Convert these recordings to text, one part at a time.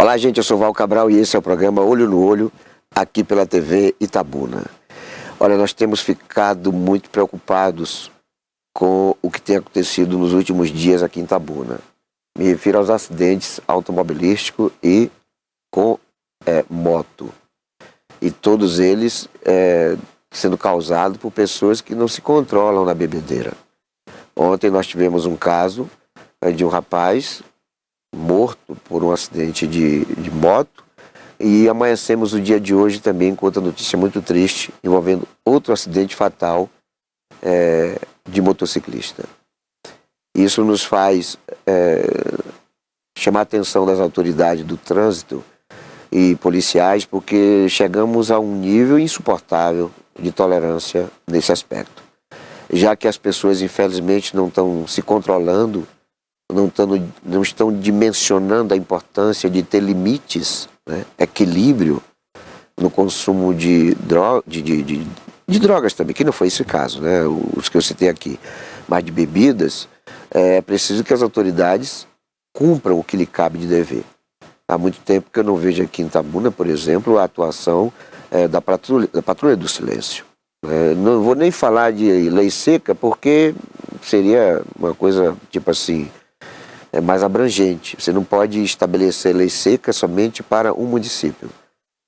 Olá, gente, eu sou Val Cabral e esse é o programa Olho no Olho, aqui pela TV Itabuna. Olha, nós temos ficado muito preocupados com o que tem acontecido nos últimos dias aqui em Itabuna. Me refiro aos acidentes automobilísticos e com moto. E todos eles sendo causados por pessoas que não se controlam na bebedeira. Ontem nós tivemos um caso de um rapaz morto por um acidente de moto, e amanhecemos o dia de hoje também com outra notícia muito triste envolvendo outro acidente fatal de motociclista. Isso nos faz chamar a atenção das autoridades do trânsito e policiais, porque chegamos a um nível insuportável de tolerância nesse aspecto, já que as pessoas infelizmente não estão se controlando, não estão dimensionando a importância de ter limites, né, equilíbrio no consumo de drogas também, que não foi esse caso, né, os que eu citei aqui, mas de bebidas. É preciso que as autoridades cumpram o que lhe cabe de dever. Há muito tempo que eu não vejo aqui em Itabuna, por exemplo, a atuação da Patrulha do Silêncio. Não vou nem falar de lei seca, porque seria uma coisa tipo assim, mais abrangente. Você não pode estabelecer lei seca somente para um município.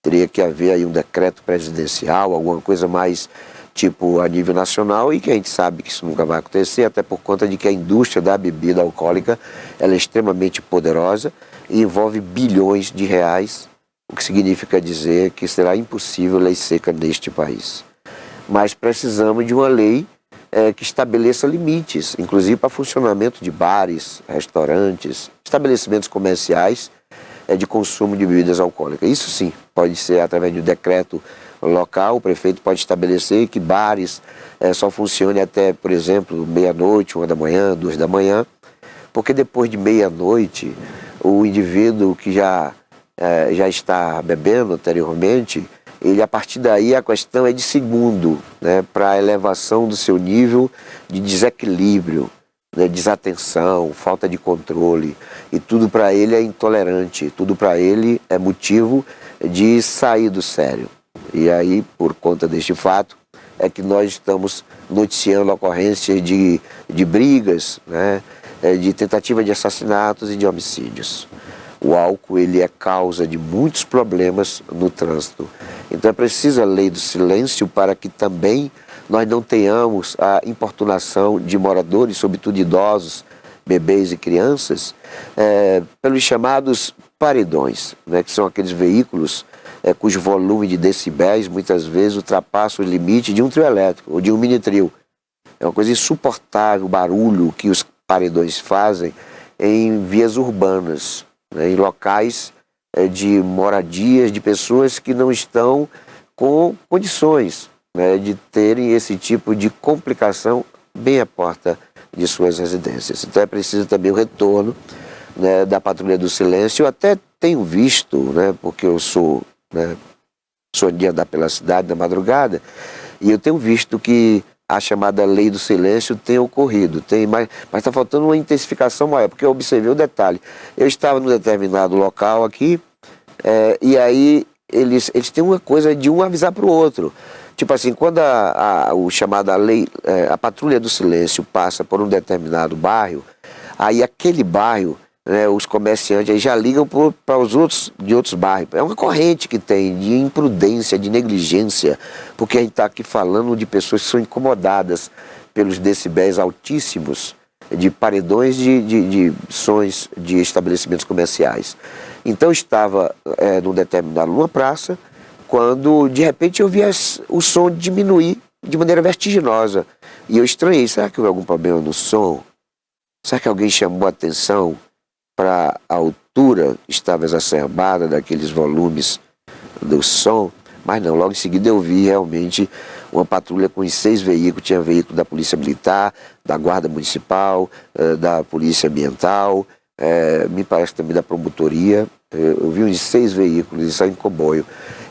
Teria que haver aí um decreto presidencial, alguma coisa mais tipo a nível nacional, e que a gente sabe que isso nunca vai acontecer, até por conta de que a indústria da bebida alcoólica ela é extremamente poderosa e envolve bilhões de reais, o que significa dizer que será impossível lei seca neste país. Mas precisamos de uma lei que estabeleça limites, inclusive para funcionamento de bares, restaurantes, estabelecimentos comerciais de consumo de bebidas alcoólicas. Isso sim, pode ser através de um decreto local, o prefeito pode estabelecer que bares só funcionem até, por exemplo, meia-noite, 1 da manhã, 2 da manhã, porque depois de meia-noite, o indivíduo que já está bebendo anteriormente, ele, a partir daí, a questão é de segundo, né, para a elevação do seu nível de desequilíbrio, né, desatenção, falta de controle, e tudo para ele é intolerante, tudo para ele é motivo de sair do sério. E aí, por conta deste fato, é que nós estamos noticiando ocorrências de brigas, né, de tentativa de assassinatos e de homicídios. O álcool, ele é causa de muitos problemas no trânsito. Então é preciso a lei do silêncio para que também nós não tenhamos a importunação de moradores, sobretudo idosos, bebês e crianças, pelos chamados paredões, né, que são aqueles veículos cujo volume de decibéis muitas vezes ultrapassa o limite de um trio elétrico ou de um mini trio. É uma coisa insuportável o barulho que os paredões fazem em vias urbanas, né, em locais de moradias de pessoas que não estão com condições, né, de terem esse tipo de complicação bem à porta de suas residências. Então é preciso também o retorno, né, da Patrulha do Silêncio. Eu até tenho visto, né, porque eu sou de andar pela cidade na madrugada, e eu tenho visto que a chamada lei do silêncio tem ocorrido, mas está faltando uma intensificação maior, porque eu observei o detalhe. Eu estava num determinado local aqui, e aí eles têm uma coisa de um avisar para o outro. Tipo assim, quando a Patrulha do Silêncio passa por um determinado bairro, aí aquele bairro, né, os comerciantes aí já ligam para os outros de outros bairros. É uma corrente que tem de imprudência, de negligência, porque a gente está aqui falando de pessoas que são incomodadas pelos decibéis altíssimos de paredões de sons de estabelecimentos comerciais. Então estava numa praça, quando de repente eu vi o som diminuir de maneira vertiginosa. E eu estranhei, será que houve algum problema no som? Será que alguém chamou a atenção para a altura que estava exacerbada daqueles volumes do som? Mas não, logo em seguida eu vi realmente uma patrulha com 6 veículos, tinha veículo da Polícia Militar, da Guarda Municipal, da Polícia Ambiental, me parece também da Promotoria. Eu vi uns 6 veículos, isso aí em comboio.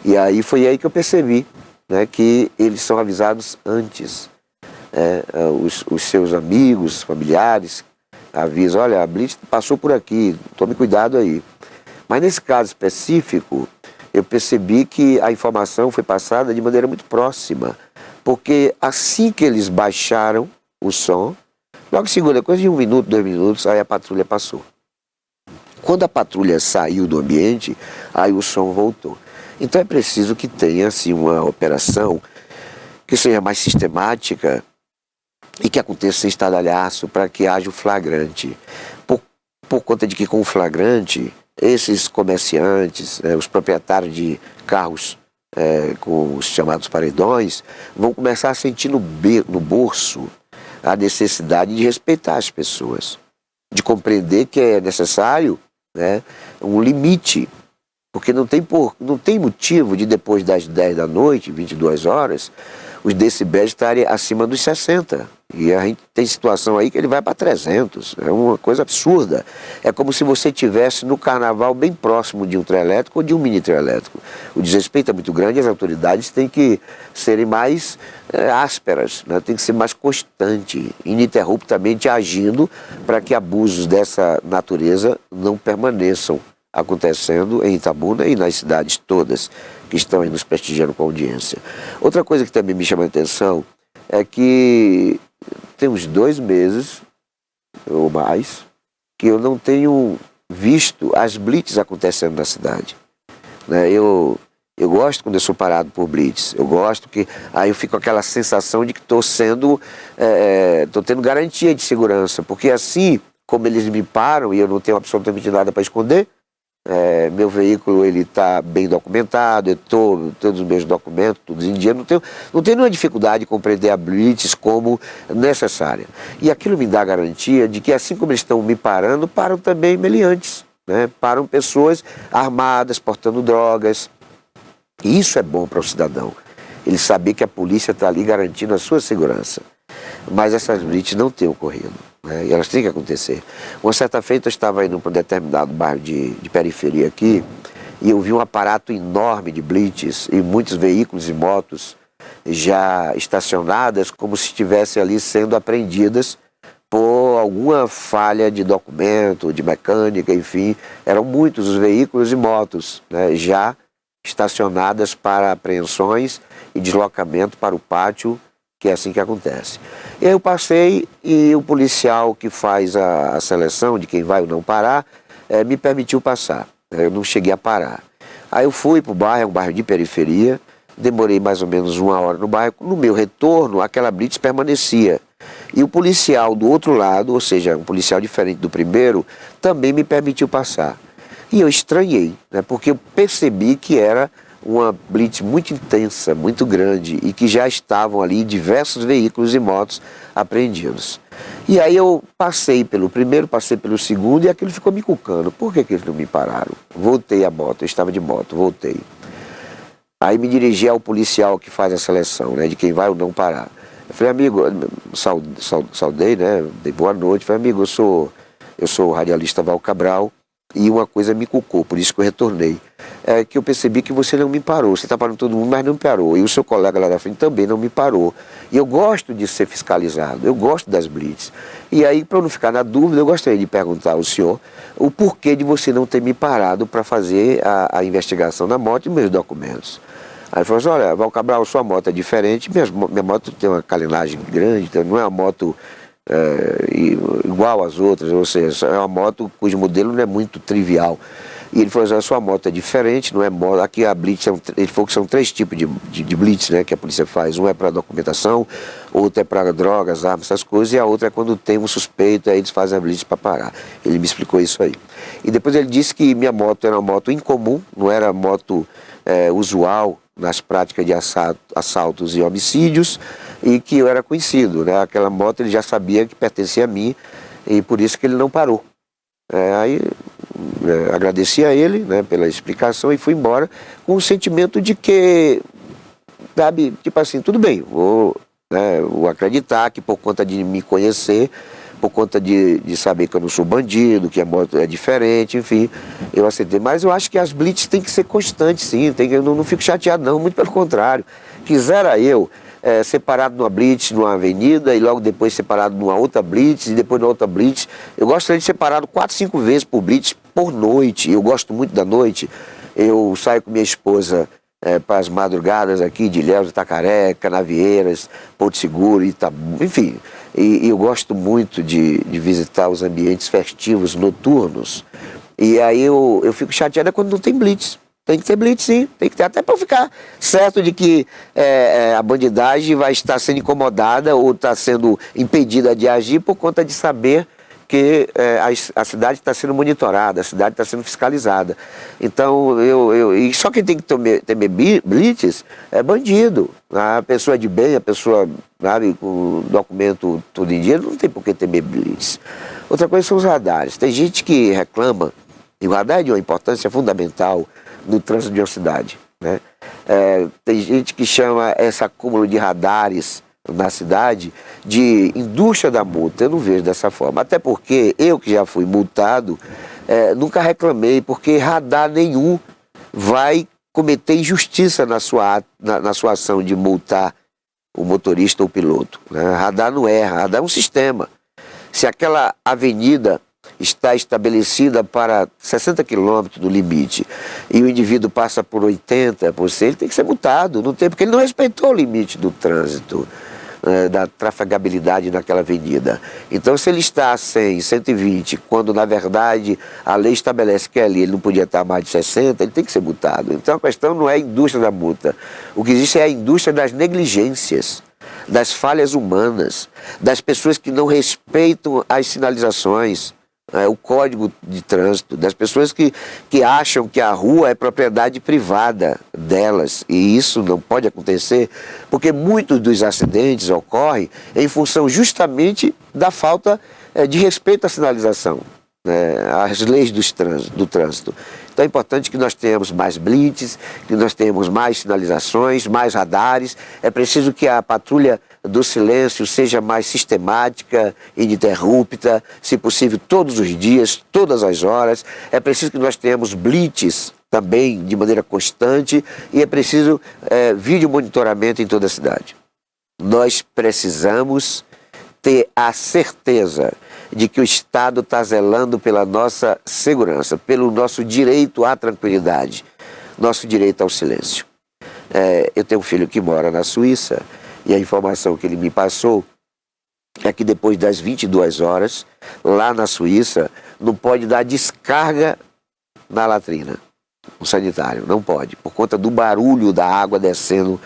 E aí foi aí que eu percebi, né, que eles são avisados antes. Os seus amigos, familiares, avisam, olha, a blitz passou por aqui, tome cuidado aí. Mas nesse caso específico, eu percebi que a informação foi passada de maneira muito próxima, porque assim que eles baixaram o som, logo em seguida, coisa de 1 minuto, 2 minutos, aí a patrulha passou. Quando a patrulha saiu do ambiente, aí o som voltou. Então é preciso que tenha assim, uma operação que seja mais sistemática e que aconteça sem estardalhaço para que haja o flagrante. Por conta de que com o flagrante, esses comerciantes, os proprietários de carros com os chamados paredões, vão começar a sentir no bolso a necessidade de respeitar as pessoas, de compreender que é necessário um limite, porque não tem motivo de depois das 10 da noite, 22 horas, os decibéis estarem acima dos 60. E a gente tem situação aí que ele vai para 300. É uma coisa absurda. É como se você estivesse no carnaval bem próximo de um trio elétrico ou de um mini trio elétrico. O desrespeito é muito grande e as autoridades têm que serem mais ásperas, né? Tem que ser mais constante, ininterruptamente agindo para que abusos dessa natureza não permaneçam acontecendo em Itabuna e nas cidades todas que estão aí nos prestigiando com audiência. Outra coisa que também me chama a atenção é que tem uns 2 meses ou mais que eu não tenho visto as blitz acontecendo na cidade. Eu gosto quando eu sou parado por blitz, eu gosto que aí eu fico com aquela sensação de que estou tendo garantia de segurança, porque assim como eles me param e eu não tenho absolutamente nada para esconder, meu veículo ele está bem documentado, todos os meus documentos, todos em dia, não tenho nenhuma dificuldade de compreender a blitz como necessária. E aquilo me dá a garantia de que assim como eles estão me parando, param também meliantes, param pessoas armadas, portando drogas. E isso é bom para o cidadão, ele saber que a polícia está ali garantindo a sua segurança. Mas essas blitz não têm ocorrido, e elas têm que acontecer. Uma certa feita eu estava indo para um determinado bairro de periferia aqui e eu vi um aparato enorme de blitz e muitos veículos e motos já estacionadas como se estivessem ali sendo apreendidas por alguma falha de documento, de mecânica, enfim. Eram muitos os veículos e motos já estacionadas para apreensões e deslocamento para o pátio, que é assim que acontece. E aí eu passei e o policial que faz a seleção de quem vai ou não parar, me permitiu passar. Eu não cheguei a parar. Aí eu fui para o bairro, é um bairro de periferia, demorei mais ou menos 1 hora no bairro. No meu retorno, aquela blitz permanecia. E o policial do outro lado, ou seja, um policial diferente do primeiro, também me permitiu passar. E eu estranhei, porque eu percebi que era uma blitz muito intensa, muito grande, e que já estavam ali diversos veículos e motos apreendidos. E aí eu passei pelo primeiro, passei pelo segundo, e aquilo ficou me cucando. Por que eles não me pararam? Voltei a moto, eu estava de moto, voltei. Aí me dirigi ao policial que faz a seleção, de quem vai ou não parar. Eu falei, amigo, saudei, dei boa noite, falei, amigo, eu sou o radialista Val Cabral, e uma coisa me cucou, por isso que eu retornei. É que eu percebi que você não me parou. Você está parando todo mundo, mas não me parou. E o seu colega lá da frente também não me parou. E eu gosto de ser fiscalizado, eu gosto das blitz. E aí, para eu não ficar na dúvida, eu gostaria de perguntar ao senhor o porquê de você não ter me parado para fazer a investigação da moto e meus documentos. Aí ele falou assim, olha, Val Cabral, sua moto é diferente, minha moto tem uma carenagem grande, então não é uma moto igual às outras, ou seja, é uma moto cujo modelo não é muito trivial. E ele falou assim, a sua moto é diferente, não é moto, aqui a blitz, ele falou que são 3 tipos de blitz, que a polícia faz, um é para documentação, outro é para drogas, armas, essas coisas, e a outra é quando tem um suspeito, aí eles fazem a blitz para parar. Ele me explicou isso aí. E depois ele disse que minha moto era uma moto incomum, não era moto usual nas práticas de assaltos e homicídios, e que eu era conhecido, aquela moto ele já sabia que pertencia a mim, e por isso que ele não parou. Aí agradeci a ele pela explicação e fui embora com o sentimento de que, sabe, tipo assim, tudo bem, vou acreditar que por conta de me conhecer, por conta de saber que eu não sou bandido, que a moto é diferente, enfim, eu aceitei. Mas eu acho que as blitz tem que ser constantes, sim, eu não fico chateado não, muito pelo contrário. Quisera eu separado numa blitz, numa avenida, e logo depois separado numa outra blitz, e depois numa outra blitz. Eu gostaria de separado 4, 5 vezes por blitz, por noite. Eu gosto muito da noite. Eu saio com minha esposa para as madrugadas aqui de Ilhéus, Itacaré, Canavieiras, Porto Seguro, enfim. E eu gosto muito de visitar os ambientes festivos noturnos. E aí eu fico chateada quando não tem blitz. Tem que ter blitz, sim. Tem que ter, até para ficar certo de que a bandidagem vai estar sendo incomodada ou está sendo impedida de agir por conta de saber que a cidade está sendo monitorada, a cidade está sendo fiscalizada. Então, e só quem tem que temer blitz é bandido. A pessoa de bem, a pessoa, sabe, com o documento tudo em dia, não tem por que temer blitz. Outra coisa são os radares. Tem gente que reclama, e o radar é de uma importância fundamental no trânsito de uma cidade, né? Tem gente que chama esse acúmulo de radares na cidade de indústria da multa. Eu não vejo dessa forma, até porque eu que já fui multado, nunca reclamei, porque radar nenhum vai cometer injustiça na sua ação de multar o motorista ou o piloto, né? Radar não erra, radar é um sistema. Se aquela avenida está estabelecida para 60 quilômetros do limite e o indivíduo passa por 80, ele tem que ser multado, não tem, porque ele não respeitou o limite do trânsito, da trafegabilidade naquela avenida. Então, se ele está a 100, 120, quando na verdade a lei estabelece que ali ele não podia estar a mais de 60, ele tem que ser multado. Então, a questão não é a indústria da multa. O que existe é a indústria das negligências, das falhas humanas, das pessoas que não respeitam as sinalizações, o código de trânsito, das pessoas que acham que a rua é propriedade privada delas, e isso não pode acontecer, porque muitos dos acidentes ocorrem em função justamente da falta de respeito à sinalização, às leis do trânsito. Então é importante que nós tenhamos mais blitz, que nós tenhamos mais sinalizações, mais radares. É preciso que a patrulha do silêncio seja mais sistemática, ininterrupta, se possível todos os dias, todas as horas. É preciso que nós tenhamos blitz também de maneira constante e é preciso vídeo monitoramento em toda a cidade. Nós precisamos ter a certeza de que o Estado está zelando pela nossa segurança, pelo nosso direito à tranquilidade, nosso direito ao silêncio. Eu tenho um filho que mora na Suíça e a informação que ele me passou é que depois das 22 horas, lá na Suíça, não pode dar descarga na latrina, no sanitário, não pode, por conta do barulho da água descendo,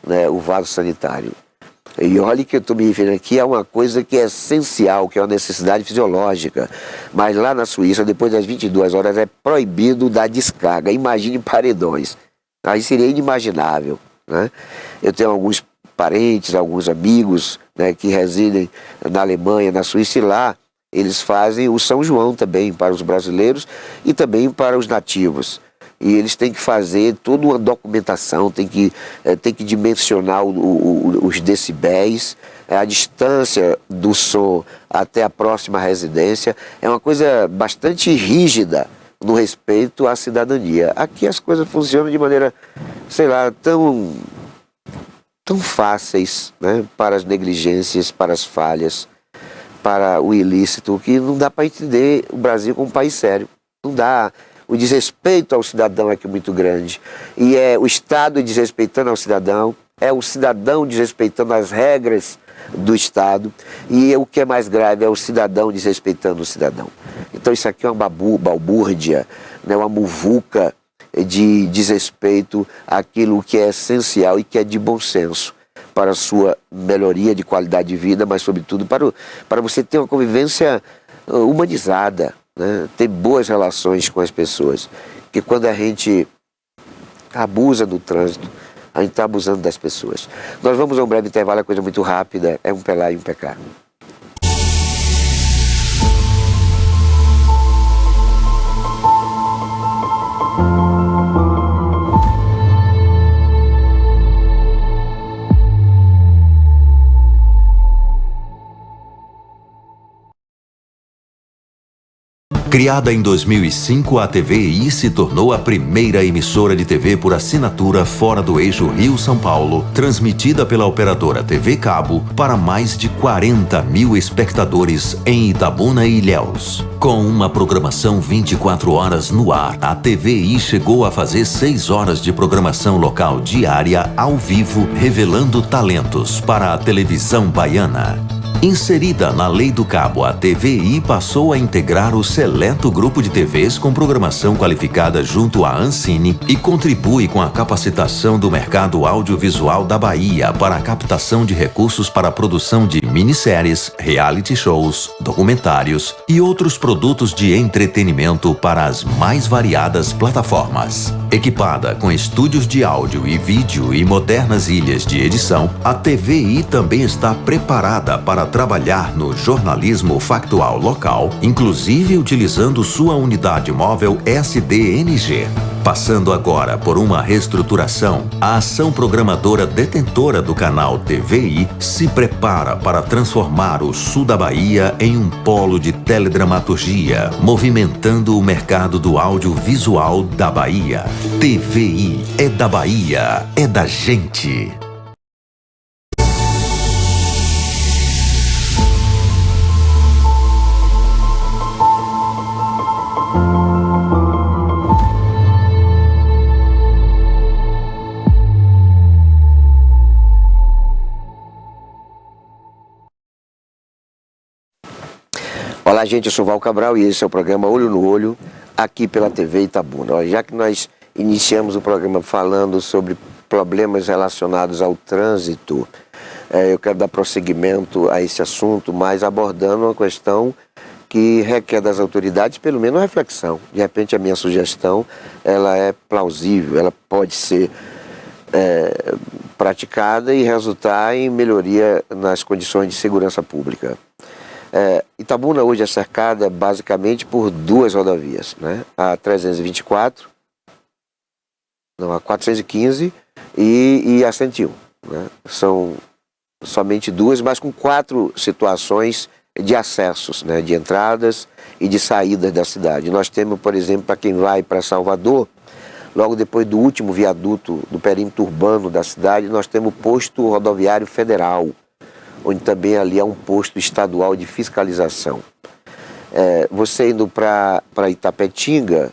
né, o vaso sanitário. E olha que eu estou me referindo aqui a uma coisa que é essencial, que é uma necessidade fisiológica. Mas lá na Suíça, depois das 22 horas, é proibido dar descarga. Imagine paredões. Aí seria inimaginável, né? Eu tenho alguns parentes, alguns amigos, né, que residem na Alemanha, na Suíça, e lá eles fazem o São João também para os brasileiros e também para os nativos. E eles têm que fazer toda uma documentação, tem que dimensionar os decibéis, a distância do som até a próxima residência. É uma coisa bastante rígida no respeito à cidadania. Aqui as coisas funcionam de maneira, sei lá, tão fáceis, né, para as negligências, para as falhas, para o ilícito, que não dá para entender o Brasil como um país sério. Não dá. O desrespeito ao cidadão é aqui muito grande. E é o Estado desrespeitando ao cidadão, é o cidadão desrespeitando as regras do Estado, e o que é mais grave é o cidadão desrespeitando o cidadão. Então isso aqui é uma balbúrdia, né, uma muvuca de desrespeito àquilo que é essencial e que é de bom senso para a sua melhoria de qualidade de vida, mas sobretudo para você ter uma convivência humanizada, né? Ter boas relações com as pessoas. Porque quando a gente abusa do trânsito, a gente está abusando das pessoas. Nós vamos a um breve intervalo, é coisa muito rápida, é um pelar e um pecar. Criada em 2005, a TVI se tornou a primeira emissora de TV por assinatura fora do eixo Rio-São Paulo, transmitida pela operadora TV Cabo para mais de 40 mil espectadores em Itabuna e Ilhéus. Com uma programação 24 horas no ar, a TVI chegou a fazer 6 horas de programação local diária ao vivo, revelando talentos para a televisão baiana. Inserida na Lei do Cabo, a TVI passou a integrar o seleto grupo de TVs com programação qualificada junto à Ancine e contribui com a capacitação do mercado audiovisual da Bahia para a captação de recursos para a produção de minisséries, reality shows, documentários e outros produtos de entretenimento para as mais variadas plataformas. Equipada com estúdios de áudio e vídeo e modernas ilhas de edição, a TVI também está preparada para trabalhar no jornalismo factual local, inclusive utilizando sua unidade móvel SDNG. Passando agora por uma reestruturação, a ação programadora detentora do canal TVI se prepara para transformar o sul da Bahia em um polo de teledramaturgia, movimentando o mercado do audiovisual da Bahia. TVI é da Bahia, é da gente. Olá, gente, eu sou Val Cabral e esse é o programa Olho no Olho, aqui pela TV Itabuna. Já que nós iniciamos o programa falando sobre problemas relacionados ao trânsito, eu quero dar prosseguimento a esse assunto, mas abordando uma questão que requer das autoridades pelo menos uma reflexão. De repente a minha sugestão, ela é plausível, ela pode ser praticada e resultar em melhoria nas condições de segurança pública. Itabuna hoje é cercada basicamente por duas rodovias, né? A 324, a 415 e a 101. Né? São somente duas, mas com 4 situações de acessos, né? De entradas e de saídas da cidade. Nós temos, por exemplo, para quem vai para Salvador, logo depois do último viaduto do perímetro urbano da cidade, nós temos o posto rodoviário federal, onde também ali há um posto estadual de fiscalização. Você indo para Itapetinga,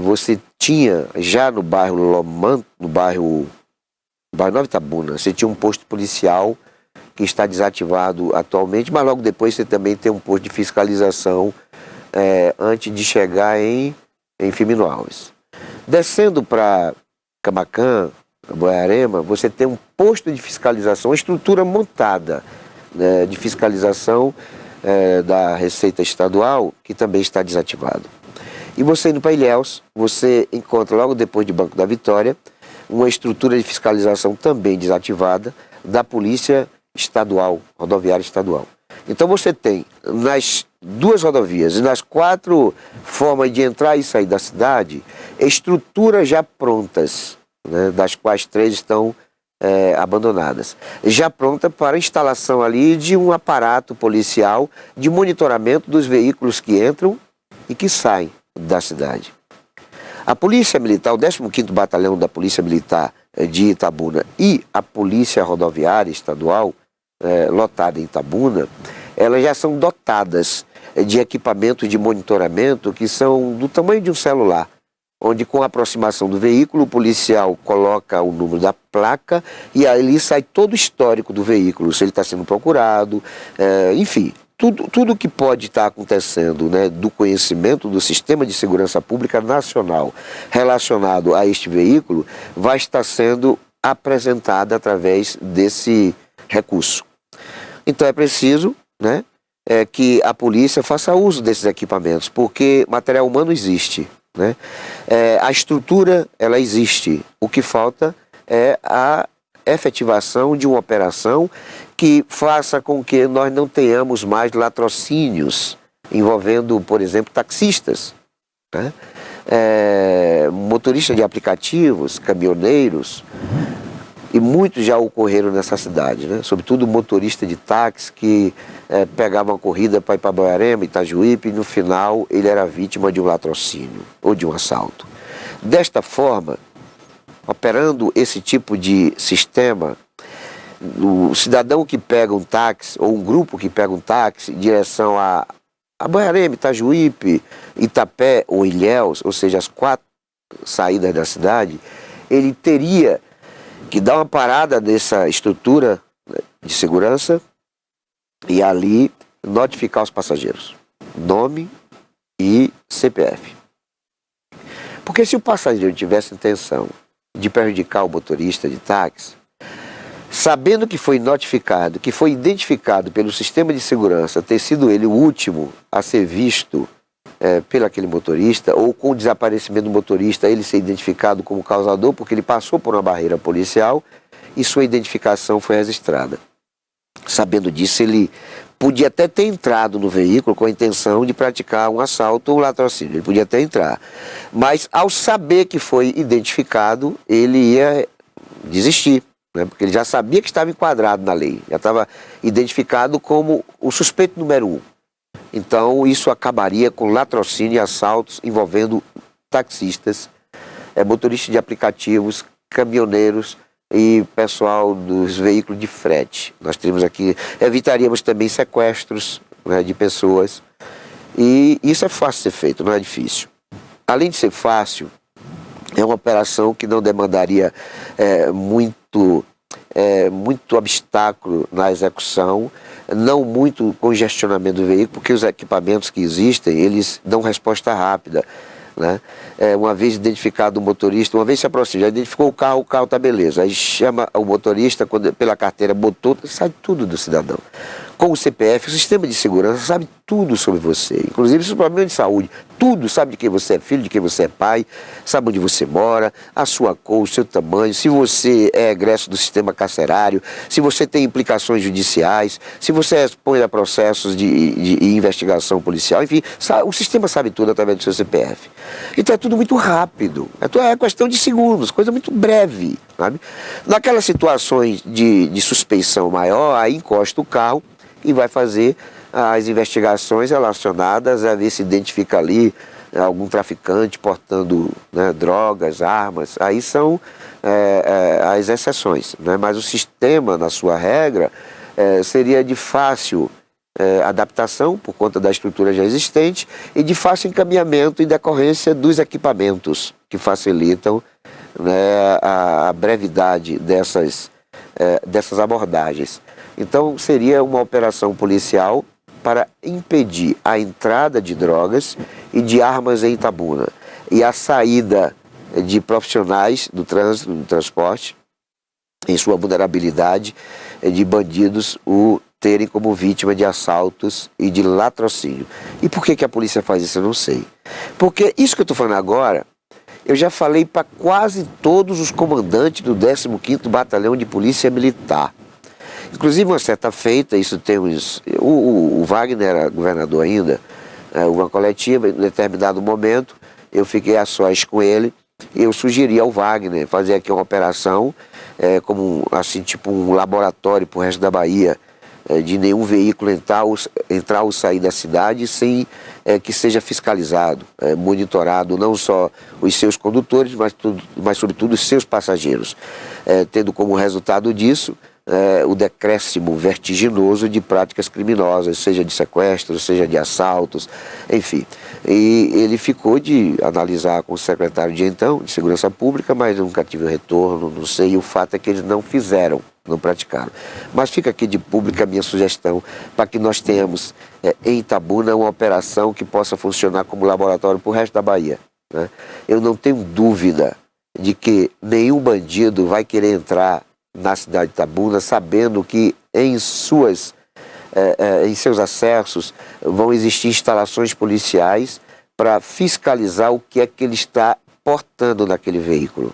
você tinha já no bairro Lomã, no bairro Nova Itabuna, você tinha um posto policial que está desativado atualmente, mas logo depois você também tem um posto de fiscalização antes de chegar em Firmino Alves. Descendo para Camaquã, Boiarema, você tem um posto de fiscalização, uma estrutura montada, né, de fiscalização da Receita Estadual, que também está desativado. E você indo para Ilhéus, você encontra logo depois de Banco da Vitória, uma estrutura de fiscalização também desativada da Polícia Estadual, Rodoviária Estadual. Então você tem nas duas rodovias e nas 4 formas de entrar e sair da cidade, estruturas já prontas, né, das quais 3 estão abandonadas, já pronta para a instalação ali de um aparato policial de monitoramento dos veículos que entram e que saem da cidade. A Polícia Militar, o 15º Batalhão da Polícia Militar de Itabuna e a Polícia Rodoviária Estadual, lotada em Itabuna, elas já são dotadas de equipamentos de monitoramento que são do tamanho de um celular, onde com a aproximação do veículo, o policial coloca o número da placa e ali sai todo o histórico do veículo, se ele está sendo procurado, enfim, tudo que pode estar acontecendo, né, do conhecimento do Sistema de Segurança Pública Nacional relacionado a este veículo, vai estar sendo apresentado através desse recurso. Então é preciso, né, que a polícia faça uso desses equipamentos, porque material humano existe. Né? A estrutura, ela existe. O que falta é a efetivação de uma operação que faça com que nós não tenhamos mais latrocínios envolvendo, por exemplo, taxistas, né? Motoristas de aplicativos, caminhoneiros, E muitos já ocorreram nessa cidade, né? Sobretudo motorista de táxi que pegava uma corrida para ir para Boiarema, Itajuípe, e no final ele era vítima de um latrocínio ou de um assalto. Desta forma, operando esse tipo de sistema, o cidadão que pega um táxi, ou um grupo que pega um táxi em direção a Boiarema, Itajuípe, Itapé ou Ilhéus, ou seja, as 4 saídas da cidade, ele teria que dar uma parada nessa estrutura de segurança e ali notificar os passageiros, nome e CPF. Porque se o passageiro tivesse intenção de prejudicar o motorista de táxi, sabendo que foi notificado, que foi identificado pelo sistema de segurança ter sido ele o último a ser visto pelo aquele motorista, ou com o desaparecimento do motorista, ele ser identificado como causador, porque ele passou por uma barreira policial e sua identificação foi registrada. Sabendo disso, ele podia até ter entrado no veículo com a intenção de praticar um assalto ou latrocínio, ele podia até entrar. Mas ao saber que foi identificado, ele ia desistir, né? Porque ele já sabia que estava enquadrado na lei, já estava identificado como o suspeito número 1. Então, isso acabaria com latrocínio e assaltos envolvendo taxistas, motoristas de aplicativos, caminhoneiros e pessoal dos veículos de frete. Nós teríamos aqui, evitaríamos também sequestros, né, de pessoas. E isso é fácil de ser feito, não é difícil. Além de ser fácil, é uma operação que não demandaria muito obstáculo na execução, não muito congestionamento do veículo, porque os equipamentos que existem, eles dão resposta rápida, né? Uma vez identificado o motorista, uma vez se aproxima, já identificou o carro está beleza, aí chama o motorista, pela carteira botou, sai tudo do cidadão. Com o CPF, o sistema de segurança sabe tudo sobre você, inclusive seus problemas de saúde, tudo, sabe de quem você é filho, de quem você é pai, sabe onde você mora, a sua cor, o seu tamanho, se você é egresso do sistema carcerário, se você tem implicações judiciais, se você expõe a processos de investigação policial, enfim, o sistema sabe tudo através do seu CPF. Então é tudo muito rápido, é questão de segundos, coisa muito breve, sabe? Naquelas situações de suspeição maior, aí encosta o carro e vai fazer as investigações relacionadas a ver se identifica ali algum traficante portando, né, drogas, armas. Aí são as exceções, né? Mas o sistema, na sua regra, seria de fácil adaptação por conta da estrutura já existente e de fácil encaminhamento em decorrência dos equipamentos que facilitam, né, a brevidade dessas abordagens. Então, seria uma operação policial para impedir a entrada de drogas e de armas em Itabuna e a saída de profissionais do trânsito, do transporte, em sua vulnerabilidade, de bandidos o terem como vítima de assaltos e de latrocínio. E por que a polícia faz isso? Eu não sei. Porque isso que eu estou falando agora, eu já falei para quase todos os comandantes do 15º Batalhão de Polícia Militar. Inclusive, uma certa feita, isso tem uns... O Wagner era governador ainda, uma coletiva, em determinado momento, eu fiquei a sós com ele, e eu sugeri ao Wagner fazer aqui uma operação, como assim, tipo um laboratório para o resto da Bahia, de nenhum veículo entrar ou sair da cidade sem que seja fiscalizado, monitorado, não só os seus condutores, mas sobretudo os seus passageiros, tendo como resultado disso o decréscimo vertiginoso de práticas criminosas, seja de sequestros, seja de assaltos, enfim. E ele ficou de analisar com o secretário de então, de Segurança Pública, mas nunca tive retorno, não sei, e o fato é que eles não fizeram, não praticaram. Mas fica aqui de pública a minha sugestão para que nós tenhamos em Itabuna uma operação que possa funcionar como laboratório para o resto da Bahia, né? Eu não tenho dúvida de que nenhum bandido vai querer entrar na cidade de Itabuna sabendo que em seus acessos vão existir instalações policiais para fiscalizar o que é que ele está portando naquele veículo.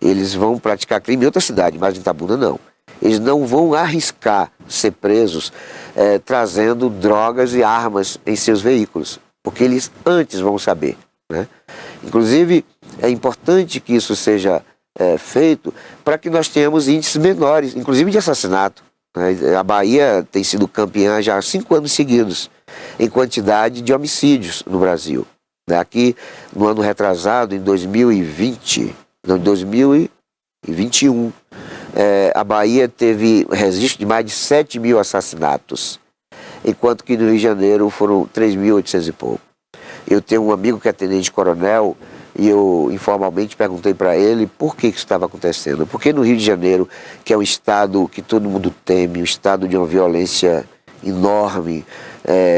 Eles vão praticar crime em outra cidade, mas em Itabuna não. Eles não vão arriscar ser presos trazendo drogas e armas em seus veículos, porque eles antes vão saber, né? Inclusive, é importante que isso seja feito para que nós tenhamos índices menores, inclusive de assassinato. A Bahia tem sido campeã já há 5 anos seguidos em quantidade de homicídios no Brasil. Aqui, no ano retrasado, em 2021, a Bahia teve registro de mais de 7 mil assassinatos, enquanto que no Rio de Janeiro foram 3.800 e pouco. Eu tenho um amigo que é tenente-coronel e eu informalmente perguntei para ele por que isso estava acontecendo. Porque no Rio de Janeiro, que é um estado que todo mundo teme, um estado de uma violência enorme,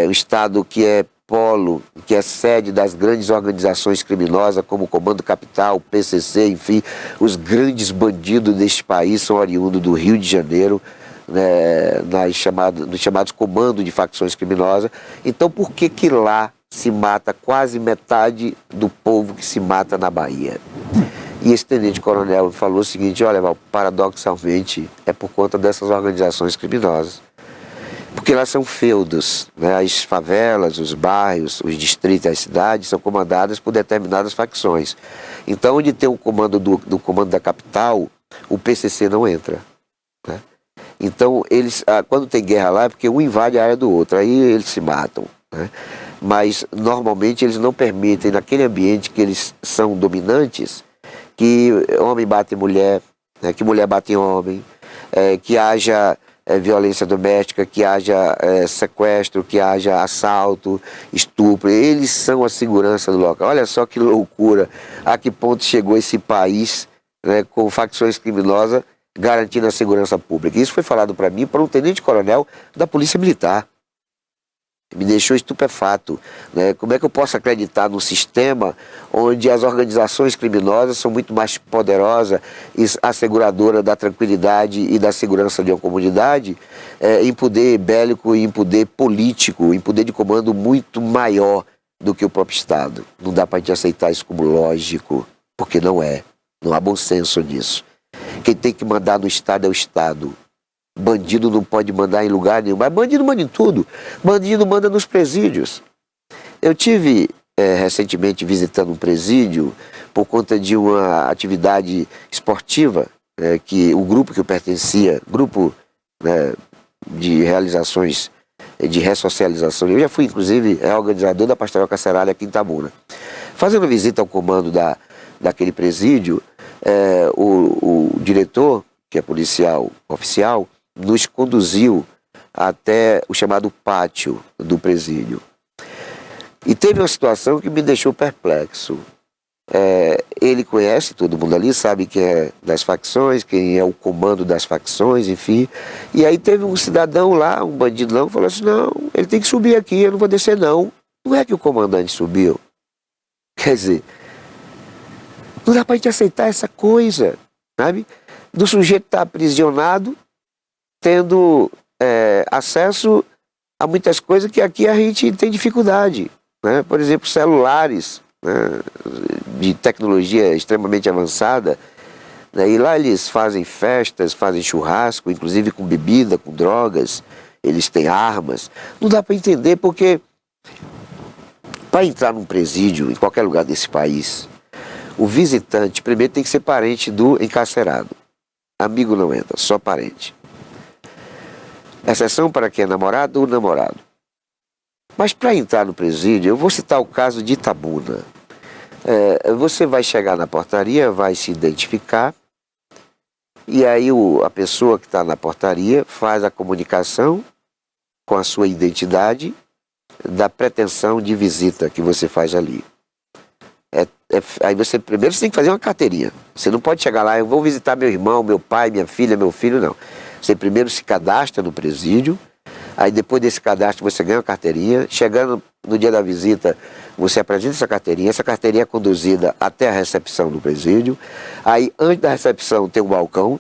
um estado que é polo, que é sede das grandes organizações criminosas como o Comando Capital, o PCC, enfim, os grandes bandidos deste país são oriundos do Rio de Janeiro, né, nos chamados comandos de facções criminosas. Então por que lá se mata quase metade do povo que se mata na Bahia? E esse tenente-coronel falou o seguinte: olha, Val, paradoxalmente é por conta dessas organizações criminosas. Porque lá são feudos, né? As favelas, os bairros, os distritos, as cidades são comandadas por determinadas facções. Então, onde tem o comando do comando da capital, o PCC não entra, né? Então, eles, quando tem guerra lá, é porque um invade a área do outro, aí eles se matam, né? Mas, normalmente, eles não permitem, naquele ambiente que eles são dominantes, que homem bate em mulher, né? Que mulher bate em homem, que haja violência doméstica, que haja sequestro, que haja assalto, estupro. Eles são a segurança do local. Olha só que loucura, a que ponto chegou esse país, né, com facções criminosas garantindo a segurança pública. Isso foi falado para mim por um tenente-coronel da Polícia Militar. Me deixou estupefato, né? Como é que eu posso acreditar num sistema onde as organizações criminosas são muito mais poderosas e asseguradoras da tranquilidade e da segurança de uma comunidade, em poder bélico e em poder político, em poder de comando muito maior do que o próprio Estado? Não dá para a gente aceitar isso como lógico, porque não é. Não há bom senso nisso. Quem tem que mandar no Estado é o Estado. Bandido não pode mandar em lugar nenhum, mas bandido manda em tudo. Bandido manda nos presídios. Eu tive recentemente visitando um presídio por conta de uma atividade esportiva, que o grupo que eu pertencia, grupo, né, de realizações de ressocialização, eu já fui inclusive organizador da Pastoral Carcerária aqui em Itabuna. Fazendo visita ao comando daquele presídio, o diretor, que é policial oficial, nos conduziu até o chamado pátio do presídio. E teve uma situação que me deixou perplexo. Ele conhece todo mundo ali, sabe quem é das facções, quem é o comando das facções, enfim. E aí teve um cidadão lá, um bandidão, falou assim: não, ele tem que subir aqui, eu não vou descer não. Não é que o comandante subiu. Quer dizer, não dá pra gente aceitar essa coisa, sabe? Do sujeito estar aprisionado, tendo acesso a muitas coisas que aqui a gente tem dificuldade, né? Por exemplo, celulares, né, de tecnologia extremamente avançada, né? E lá eles fazem festas, fazem churrasco, inclusive com bebida, com drogas, eles têm armas. Não dá para entender, porque para entrar num presídio, em qualquer lugar desse país, o visitante primeiro tem que ser parente do encarcerado. Amigo não entra, só parente. Exceção para quem é namorado ou namorado. Mas para entrar no presídio, eu vou citar o caso de Itabuna. Você vai chegar na portaria, vai se identificar, e aí a pessoa que está na portaria faz a comunicação com a sua identidade da pretensão de visita que você faz ali. Aí você primeiro tem que fazer uma carteirinha. Você não pode chegar lá: eu vou visitar meu irmão, meu pai, minha filha, meu filho, não. Você primeiro se cadastra no presídio, aí depois desse cadastro você ganha uma carteirinha. Chegando no dia da visita, você apresenta essa carteirinha é conduzida até a recepção do presídio. Aí antes da recepção tem um balcão,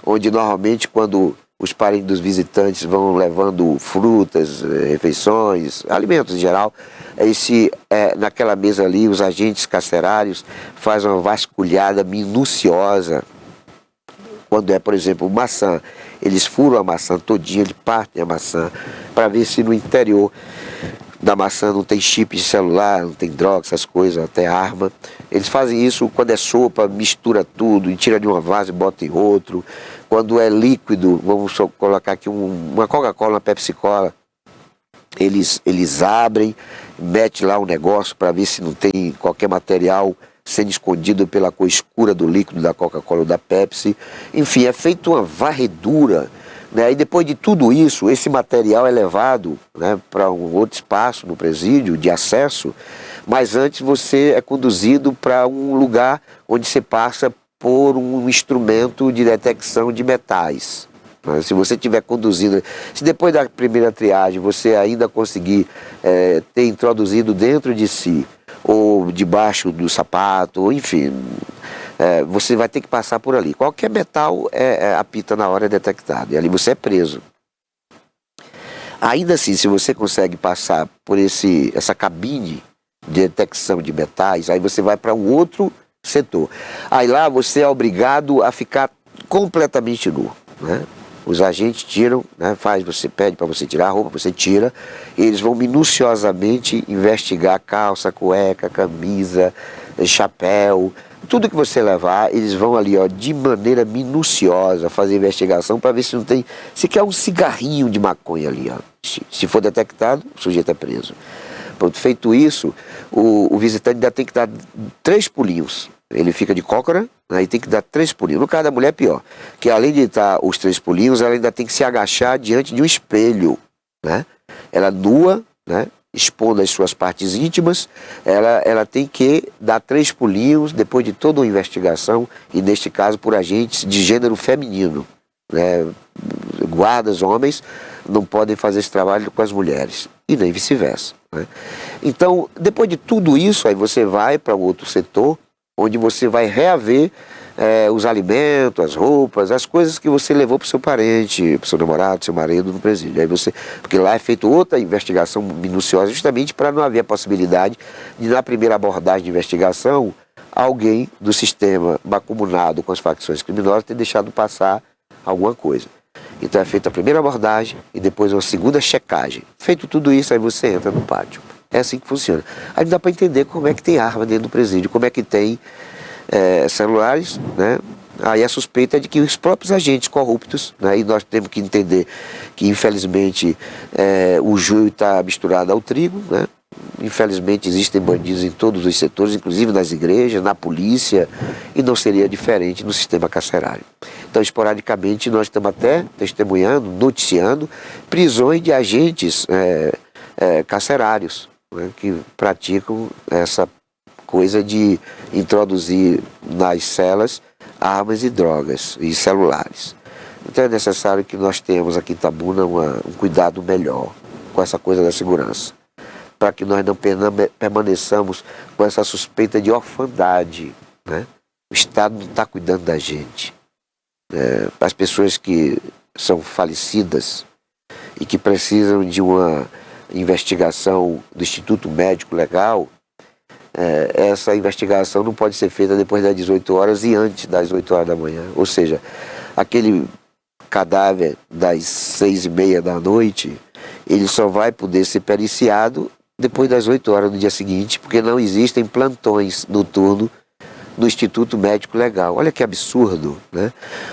onde normalmente quando os parentes dos visitantes vão levando frutas, refeições, alimentos em geral, naquela mesa ali os agentes carcerários fazem uma vasculhada minuciosa. Quando é, por exemplo, maçã, eles furam a maçã todinha, eles partem a maçã para ver se no interior Na maçã não tem chip de celular, não tem droga, essas coisas, até arma. Eles fazem isso quando é sopa, mistura tudo, e tira de uma vaso e bota em outro. Quando é líquido, vamos só colocar aqui uma Coca-Cola, uma Pepsi-Cola, eles abrem, mete lá um negócio para ver se não tem qualquer material sendo escondido pela cor escura do líquido da Coca-Cola ou da Pepsi. Enfim, é feita uma varredura, né? E depois de tudo isso, esse material é levado, né, para um outro espaço no presídio de acesso, mas antes você é conduzido para um lugar onde você passa por um instrumento de detecção de metais. Se você estiver conduzindo, se depois da primeira triagem você ainda conseguir ter introduzido dentro de si, ou debaixo do sapato, ou enfim, você vai ter que passar por ali. Qualquer metal apita na hora, é detectado, e ali você é preso. Ainda assim, se você consegue passar por essa cabine de detecção de metais, aí você vai para um outro setor. Aí lá você é obrigado a ficar completamente nu, né? Os agentes tiram, né, você pede para você tirar a roupa, você tira, e eles vão minuciosamente investigar calça, cueca, camisa, chapéu, tudo que você levar, eles vão ali, ó, de maneira minuciosa fazer investigação para ver se não tem sequer um cigarrinho de maconha ali, ó. Se for detectado, o sujeito é preso. Pronto, feito isso, o visitante ainda tem que dar 3 pulinhos. Ele fica de cócora, né, e tem que dar 3 pulinhos. No caso da mulher é pior, que além de dar os 3 pulinhos, ela ainda tem que se agachar diante de um espelho, né? Ela nua, né, expondo as suas partes íntimas, ela tem que dar 3 pulinhos depois de toda uma investigação, e neste caso por agentes de gênero feminino, né? Guardas homens não podem fazer esse trabalho com as mulheres, e nem vice-versa, né? Então, depois de tudo isso, aí você vai para um outro setor, onde você vai reaver os alimentos, as roupas, as coisas que você levou para o seu parente, para o seu namorado, seu marido no presídio. Aí porque lá é feita outra investigação minuciosa, justamente para não haver a possibilidade de, na primeira abordagem de investigação, alguém do sistema macumunado com as facções criminosas ter deixado passar alguma coisa. Então é feita a primeira abordagem e depois uma segunda checagem. Feito tudo isso, aí você entra no pátio. É assim que funciona. Aí não dá para entender como é que tem arma dentro do presídio, como é que tem celulares, né? Aí a suspeita é de que os próprios agentes corruptos, né? E nós temos que entender que, infelizmente, o joio está misturado ao trigo, né? Infelizmente existem bandidos em todos os setores, inclusive nas igrejas, na polícia, e não seria diferente no sistema carcerário. Então, esporadicamente, nós estamos até testemunhando, noticiando prisões de agentes carcerários, né, que praticam essa coisa de introduzir nas celas armas e drogas e celulares. Então é necessário que nós tenhamos aqui em Itabuna um cuidado melhor com essa coisa da segurança, para que nós não permaneçamos com essa suspeita de orfandade, né? O Estado não está cuidando da gente. As pessoas que são falecidas e que precisam de uma investigação do Instituto Médico Legal, essa investigação não pode ser feita depois das 18 horas e antes das 8 horas da manhã. Ou seja, aquele cadáver das 6h30 da noite, ele só vai poder ser periciado depois das 8 horas do dia seguinte, porque não existem plantões noturnos no Instituto Médico Legal. Olha que absurdo, né?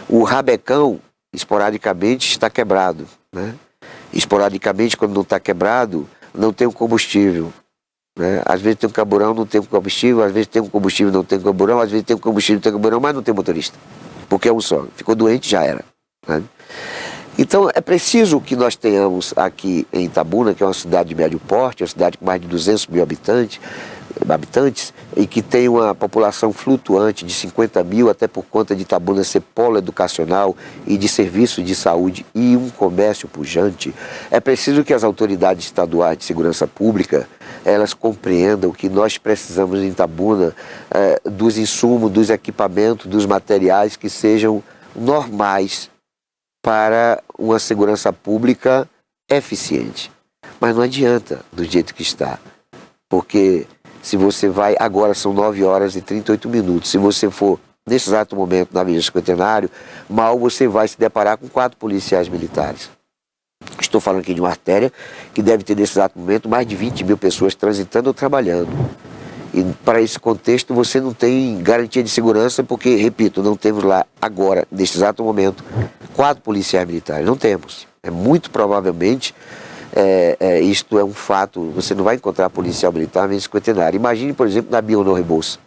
O rabecão, esporadicamente, está quebrado, né? Esporadicamente, quando não está quebrado, não tem um combustível, né? Às vezes tem um carburão, não tem um combustível, às vezes tem um combustível, não tem um carburão, às vezes tem um combustível, não tem carburão, mas não tem motorista, porque é um só. Ficou doente, já era, né? Então é preciso que nós tenhamos aqui em Itabuna, que é uma cidade de médio porte, uma cidade com mais de 200 mil habitantes, e que tem uma população flutuante de 50 mil, até por conta de Itabuna ser polo educacional e de serviço de saúde e um comércio pujante. É preciso que as autoridades estaduais de segurança pública, elas compreendam que nós precisamos em Itabuna dos insumos, dos equipamentos, dos materiais que sejam normais para uma segurança pública eficiente. Mas não adianta do jeito que está, porque se você vai, agora são 9 horas e 38 minutos, se você for nesse exato momento na Avenida Cinquentenário, mal você vai se deparar com 4 policiais militares. estou falando aqui de uma artéria que deve ter nesse exato momento mais de 20 mil pessoas transitando ou trabalhando. E para esse contexto você não tem garantia de segurança porque, repito, não temos lá agora, neste exato momento, 4 policiais militares. Não temos. Muito provavelmente, isto é um fato, você não vai encontrar policial militar nesse cinquentenário. Imagine, por exemplo, na Bionor Rebouça,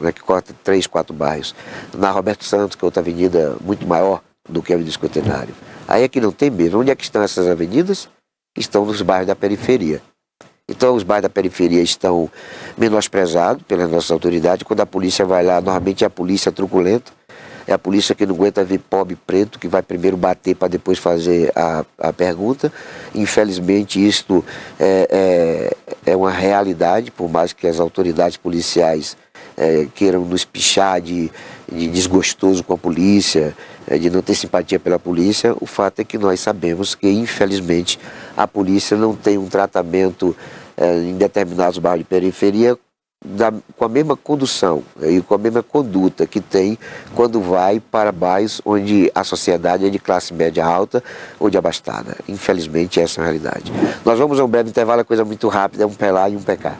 né, que corta 3, 4 bairros. Na Roberto Santos, que é outra avenida muito maior do que a Avenida Cinquentenário. Aí é que não tem mesmo. Onde é que estão essas avenidas? Estão nos bairros da periferia. Então os bairros da periferia estão menosprezados pelas nossas autoridades. Quando a polícia vai lá, normalmente é a polícia truculenta, é a polícia que não aguenta ver pobre preto, que vai primeiro bater para depois fazer a pergunta. Infelizmente isto é uma realidade, por mais que as autoridades policiais queiram nos pichar de desgostoso com a polícia, de não ter simpatia pela polícia. O fato é que nós sabemos que, infelizmente, a polícia não tem um tratamento em determinados bairros de periferia com a mesma condução e com a mesma conduta que tem quando vai para bairros onde a sociedade é de classe média alta ou de abastada. Infelizmente, essa é a realidade. Nós vamos a um breve intervalo, é coisa muito rápida, é um pé lá e um pé cá.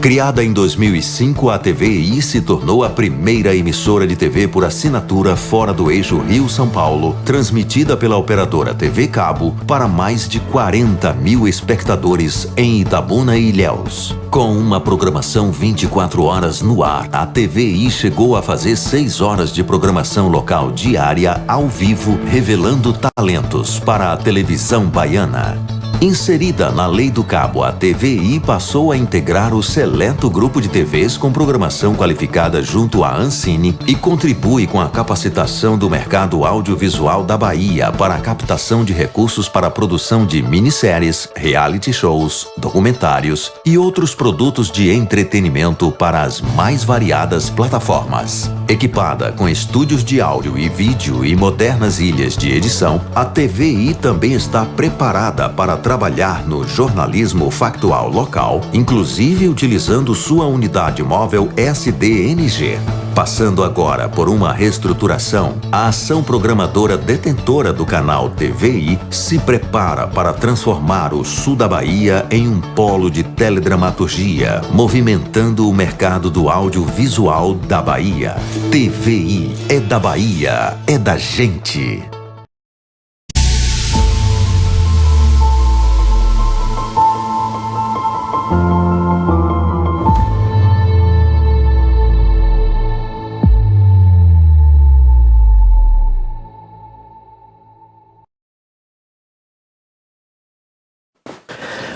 Criada em 2005, a TVI se tornou a primeira emissora de TV por assinatura fora do eixo Rio-São Paulo, transmitida pela operadora TV Cabo para mais de 40 mil espectadores em Itabuna e Ilhéus. Com uma programação 24 horas no ar, a TVI chegou a fazer 6 horas de programação local diária ao vivo, revelando talentos para a televisão baiana. Inserida na Lei do Cabo, a TVI passou a integrar o seleto grupo de TVs com programação qualificada junto à Ancine e contribui com a capacitação do mercado audiovisual da Bahia para a captação de recursos para a produção de minisséries, reality shows, documentários e outros produtos de entretenimento para as mais variadas plataformas. Equipada com estúdios de áudio e vídeo e modernas ilhas de edição, a TVI também está preparada para trabalhar no jornalismo factual local, inclusive utilizando sua unidade móvel SDNG. Passando agora por uma reestruturação, a ação programadora detentora do canal TVI se prepara para transformar o sul da Bahia em um polo de teledramaturgia, movimentando o mercado do audiovisual da Bahia. TVI é da Bahia, é da gente.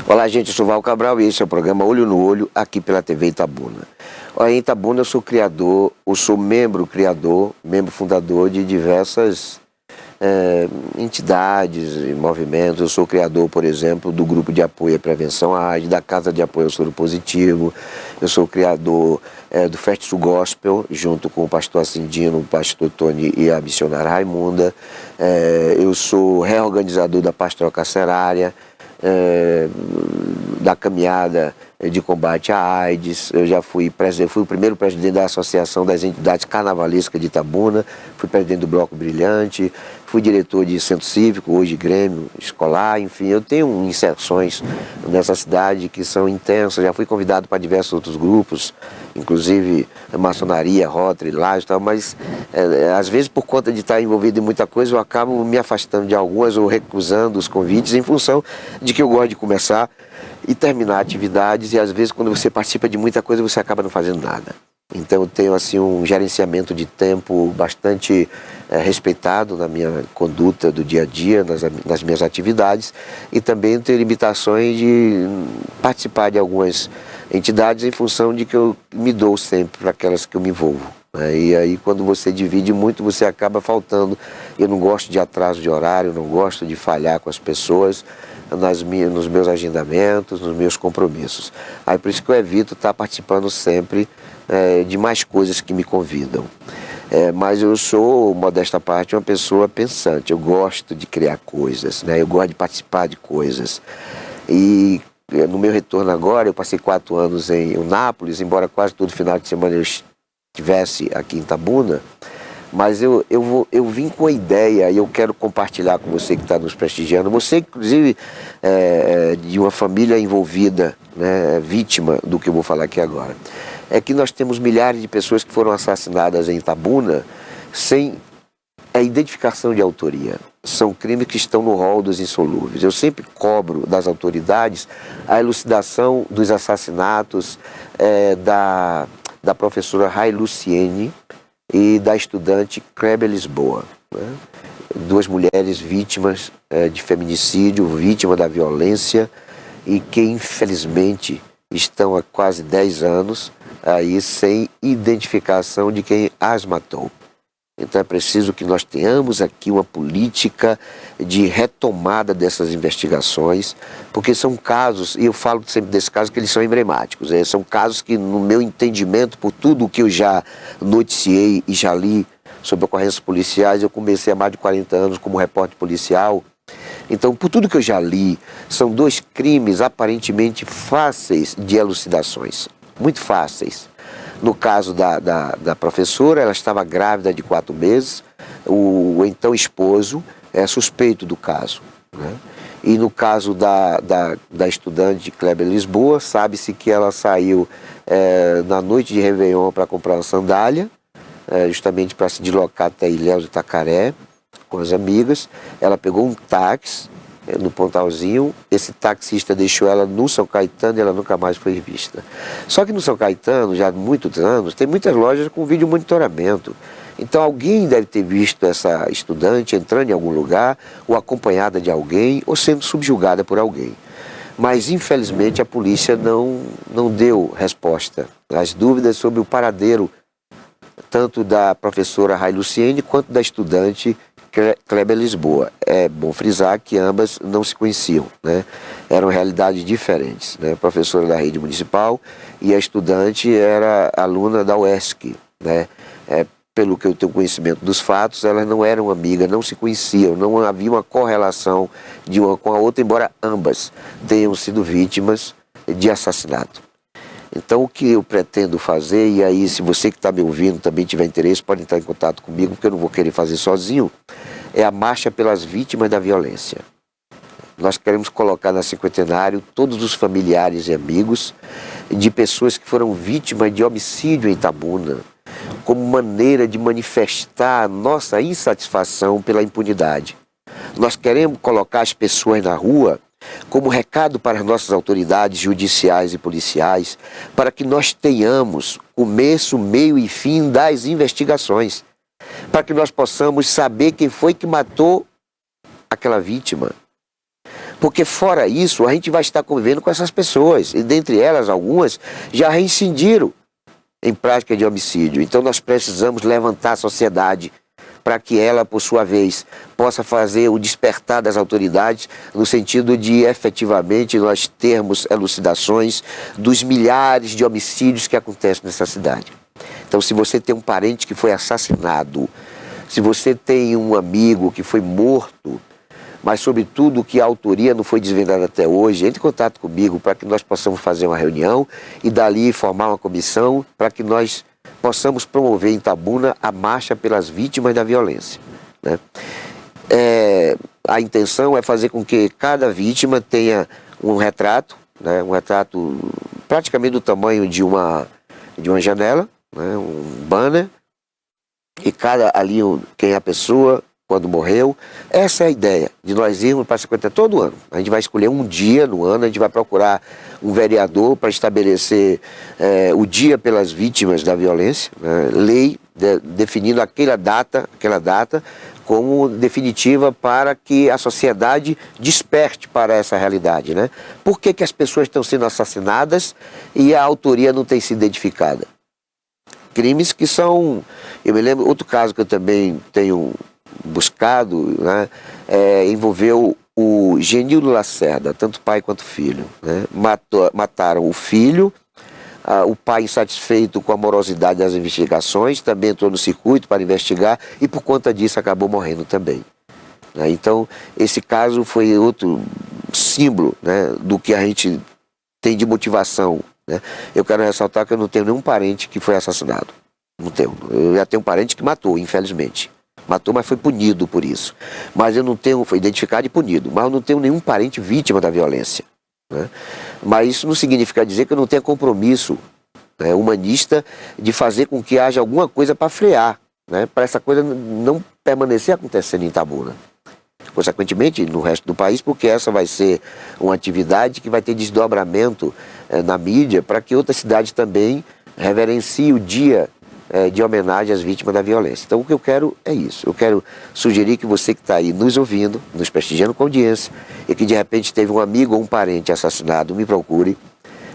Olá, gente, eu sou Val Cabral e esse é o programa Olho no Olho, aqui pela TV Itabuna. Olha, em Itabuna eu sou criador, membro fundador de diversas entidades e movimentos. Eu sou criador, por exemplo, do Grupo de Apoio à Prevenção à AIDS, da Casa de Apoio ao Soro Positivo. Eu sou criador do Festival Gospel, junto com o pastor Ascendino, o pastor Tony e a missionária Raimunda. Eu sou reorganizador da Pastoral Carcerária, da caminhada de combate à AIDS. Eu já fui o primeiro presidente da Associação das Entidades Carnavalescas de Itabuna, fui presidente do Bloco Brilhante, fui diretor de Centro Cívico, hoje Grêmio Escolar, enfim, eu tenho inserções nessa cidade que são intensas. Já fui convidado para diversos outros grupos, inclusive maçonaria, Rotary, Laje e tal, mas às vezes por conta de estar envolvido em muita coisa eu acabo me afastando de algumas ou recusando os convites em função de que eu gosto de começar e terminar atividades, e às vezes quando você participa de muita coisa você acaba não fazendo nada. Então eu tenho assim um gerenciamento de tempo bastante respeitado na minha conduta do dia a dia, nas minhas atividades, e também tenho limitações de participar de algumas entidades em função de que eu me dou sempre para aquelas que eu me envolvo. E aí quando você divide muito você acaba faltando. Eu não gosto de atraso de horário, não gosto de falhar com as pessoas nos meus agendamentos, nos meus compromissos. Aí por isso que eu evito estar participando sempre de mais coisas que me convidam. Mas eu sou, modesta parte, uma pessoa pensante. Eu gosto de criar coisas, né? Eu gosto de participar de coisas. E no meu retorno agora, eu passei 4 anos em Eunápolis, embora quase todo final de semana eu estivesse aqui em Itabuna, mas eu vim com a ideia e eu quero compartilhar com você que está nos prestigiando, você inclusive de uma família envolvida, né, vítima do que eu vou falar aqui agora, é que nós temos milhares de pessoas que foram assassinadas em Itabuna sem a identificação de autoria. São crimes que estão no rol dos insolúveis. Eu sempre cobro das autoridades a elucidação dos assassinatos da professora Ray Luciene e da estudante Kleber Lisboa, né? 2 mulheres vítimas de feminicídio, vítimas da violência e que infelizmente estão há quase 10 anos aí sem identificação de quem as matou. Então é preciso que nós tenhamos aqui uma política de retomada dessas investigações, porque são casos, e eu falo sempre desses casos que eles são emblemáticos, são casos que no meu entendimento, por tudo o que eu já noticiei e já li sobre ocorrências policiais, eu comecei há mais de 40 anos como repórter policial, então por tudo que eu já li, são 2 crimes aparentemente fáceis de elucidações, muito fáceis. No caso da professora, ela estava grávida de 4 meses, o então esposo é suspeito do caso, né? E no caso da estudante Kleber Lisboa, sabe-se que ela saiu na noite de Réveillon para comprar uma sandália, justamente para se deslocar até Ilhéus de Itacaré, com as amigas. Ela pegou um táxi no Pontalzinho, esse taxista deixou ela no São Caetano e ela nunca mais foi vista. Só que no São Caetano, já há muitos anos, tem muitas lojas com vídeo monitoramento. Então alguém deve ter visto essa estudante entrando em algum lugar, ou acompanhada de alguém, ou sendo subjugada por alguém. Mas infelizmente a polícia não deu resposta às dúvidas sobre o paradeiro tanto da professora Ray Luciene quanto da estudante Kleber Lisboa. É bom frisar que ambas não se conheciam, né? Eram realidades diferentes, né? A professora da rede municipal e a estudante era aluna da UESC, né? Pelo que eu tenho conhecimento dos fatos, elas não eram amigas, não se conheciam, não havia uma correlação de uma com a outra, embora ambas tenham sido vítimas de assassinato. Então o que eu pretendo fazer, e aí se você que está me ouvindo também tiver interesse, pode entrar em contato comigo, porque eu não vou querer fazer sozinho, é a Marcha pelas Vítimas da Violência. Nós queremos colocar na cinquentenário todos os familiares e amigos de pessoas que foram vítimas de homicídio em Itabuna, como maneira de manifestar a nossa insatisfação pela impunidade. Nós queremos colocar as pessoas na rua como recado para as nossas autoridades judiciais e policiais, para que nós tenhamos começo, meio e fim das investigações, para que nós possamos saber quem foi que matou aquela vítima. Porque fora isso, a gente vai estar convivendo com essas pessoas, e dentre elas algumas já reincidiram em prática de homicídio. Então nós precisamos levantar a sociedade para que ela, por sua vez, possa fazer o despertar das autoridades no sentido de, efetivamente, nós termos elucidações dos milhares de homicídios que acontecem nessa cidade. Então, se você tem um parente que foi assassinado, se você tem um amigo que foi morto, mas, sobretudo, que a autoria não foi desvendada até hoje, entre em contato comigo para que nós possamos fazer uma reunião e, dali, formar uma comissão para que nós possamos promover em Itabuna a Marcha pelas Vítimas da Violência, né? A intenção é fazer com que cada vítima tenha um retrato, né? Um retrato praticamente do tamanho de uma janela, né? Um banner, e cada ali quem é a pessoa, quando morreu. Essa é a ideia de nós irmos para 50 todo ano. A gente vai escolher um dia no ano, a gente vai procurar um vereador para estabelecer o dia pelas vítimas da violência, né? Lei definindo aquela data como definitiva para que a sociedade desperte para essa realidade, né? Por que as pessoas estão sendo assassinadas e a autoria não tem sido identificada? Crimes que são... Eu me lembro, outro caso que eu também tenho buscado, né, envolveu o Genildo Lacerda, tanto pai quanto filho, né? Mataram o filho, o pai insatisfeito com a morosidade das investigações, também entrou no circuito para investigar e por conta disso acabou morrendo também. Então, esse caso foi outro símbolo, né, do que a gente tem de motivação, né? Eu quero ressaltar que eu não tenho nenhum parente que foi assassinado. Não tenho. Eu já tenho um parente que matou, infelizmente. Matou, mas foi punido por isso. Mas eu não tenho, foi identificado e punido, mas eu não tenho nenhum parente vítima da violência, né? Mas isso não significa dizer que eu não tenha compromisso, né, humanista de fazer com que haja alguma coisa para frear, né, para essa coisa não permanecer acontecendo em Itabuna. Consequentemente, no resto do país, porque essa vai ser uma atividade que vai ter desdobramento na mídia para que outras cidades também reverenciem o dia de homenagem às vítimas da violência. Então, o que eu quero é isso. Eu quero sugerir que você que está aí nos ouvindo, nos prestigiando com audiência, e que de repente teve um amigo ou um parente assassinado, me procure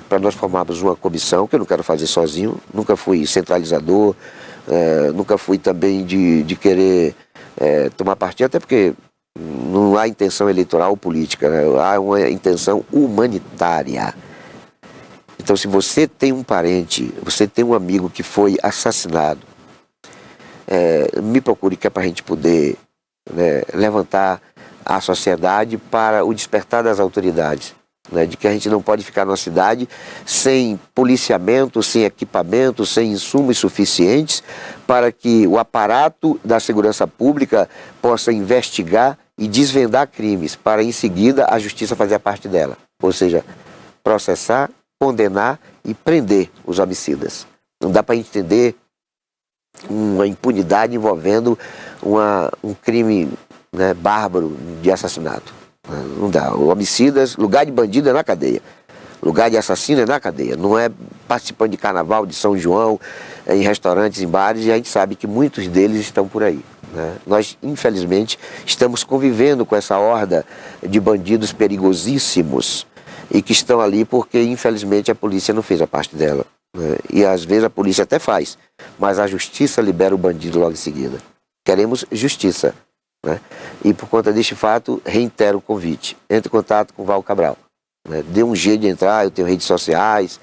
para nós formarmos uma comissão, que eu não quero fazer sozinho, nunca fui centralizador, nunca fui também de querer tomar partido, até porque não há intenção eleitoral ou política, né? Há uma intenção humanitária. Então, se você tem um parente, você tem um amigo que foi assassinado, me procure, que é para a gente poder, né, levantar a sociedade para o despertar das autoridades, né, de que a gente não pode ficar numa cidade sem policiamento, sem equipamento, sem insumos suficientes para que o aparato da segurança pública possa investigar e desvendar crimes, para em seguida a justiça fazer a parte dela, ou seja, processar, condenar e prender os homicidas. Não dá para entender uma impunidade envolvendo um crime, né, bárbaro de assassinato. Não dá. Homicidas, lugar de bandido é na cadeia. Lugar de assassino é na cadeia. Não é participando de carnaval, de São João, em restaurantes, em bares, e a gente sabe que muitos deles estão por aí, né? Nós, infelizmente, estamos convivendo com essa horda de bandidos perigosíssimos e que estão ali porque, infelizmente, a polícia não fez a parte dela, né? E às vezes a polícia até faz, mas a justiça libera o bandido logo em seguida. Queremos justiça, né? E por conta deste fato, reitero o convite. Entre em contato com o Val Cabral, né? Dê um jeito de entrar, eu tenho redes sociais,